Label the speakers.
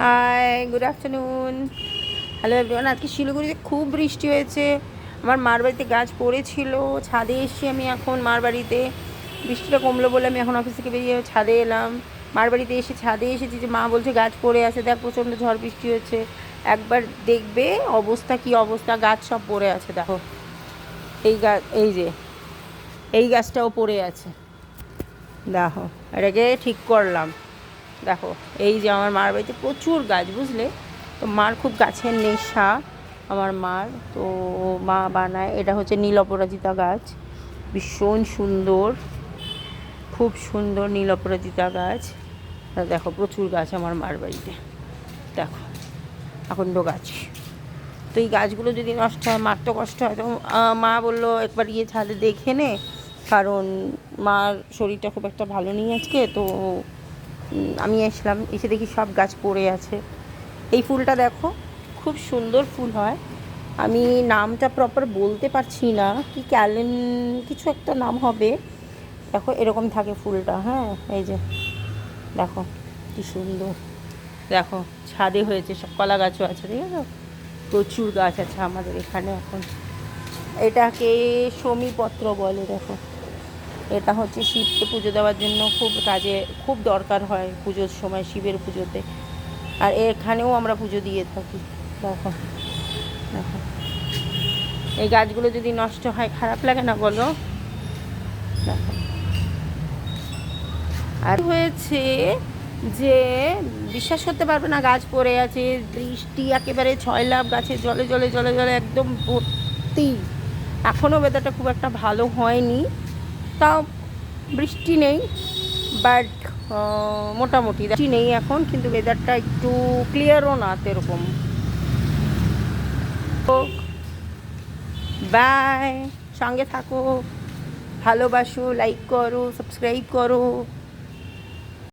Speaker 1: High, good afternoon. Hello everyone. আজকে শিলিগুড়িতে খুব বৃষ্টি হয়েছে। আমার মার বাড়িতে গাছ পড়েছিল, ছাদে এসেছি আমি এখন মার বাড়িতে। বৃষ্টিটা কমলো বলে আমি এখন অফিস থেকে বেরিয়ে ছাদে এলাম। মার বাড়িতে এসে ছাদে এসেছি যে মা বলছে গাছ পড়ে আছে, দেখ প্রচণ্ড ঝড় বৃষ্টি হচ্ছে, একবার দেখবে অবস্থা কি অবস্থা, গাছ সব পড়ে আছে। দেখো এই গাছ, এই যে এই গাছটাও পড়ে আছে, দেখো এটাকে ঠিক করলাম। দেখো এই যে আমার মার বাড়িতে প্রচুর গাছ, বুঝলে তো মার খুব গাছের নেশা আমার মার। তো মা বানায়, এটা হচ্ছে নীল অপরাজিতা গাছ, ভীষণ সুন্দর, খুব সুন্দর নীল অপরাজিতা গাছ। দেখো প্রচুর গাছ আমার মার বাড়িতে, দেখো আকন্দ গাছ। তো এই গাছগুলো যদি নষ্ট হয় মার তো কষ্ট হয়। তো মা বললো একবার গিয়ে ছাদে দেখে নে, কারণ মার শরীরটা খুব একটা ভালো নেই আজকে। তো আমি এসে দেখি সব গাছ পড়ে আছে। এই ফুলটা দেখো খুব সুন্দর ফুল হয়, আমি নামটা প্রপার বলতে পারছি না, কি কিছু একটা নাম হবে। দেখো এরকম থাকে ফুলটা, হ্যাঁ এই যে দেখো কি সুন্দর। দেখো ছাদে হয়েছে, সব কলা গাছও আছে, ঠিক আছে, প্রচুর গাছ আছে আমাদের এখানে এখন। এটাকে শমীপত্র বলে। দেখো এটা হচ্ছে শিবকে পুজো দেওয়ার জন্য খুব দরকার হয় পুজোর সময়, শিবের পুজোতে। আর এখানেও আমরা পুজো দিয়ে থাকি। দেখো দেখো এই গাছগুলো যদি নষ্ট হয় খারাপ লাগে না বলো? দেখো আর হয়েছে যে বিশ্বাস করতে পারবে না, গাছ পড়ে আছে, বৃষ্টি একেবারে ছয়লাভ, গাছে জলে জলে জলে জলে একদম ভর্তি। এখনও ওয়েদারটা খুব একটা ভালো হয়নি, তাও বৃষ্টি নেই, বাট মোটামুটি বৃষ্টি নেই এখন, কিন্তু ওয়েদারটা একটু ক্লিয়ারও না সেরকম। বাই, সঙ্গে থাকো, ভালোবাসো, লাইক করো, সাবস্ক্রাইব করো।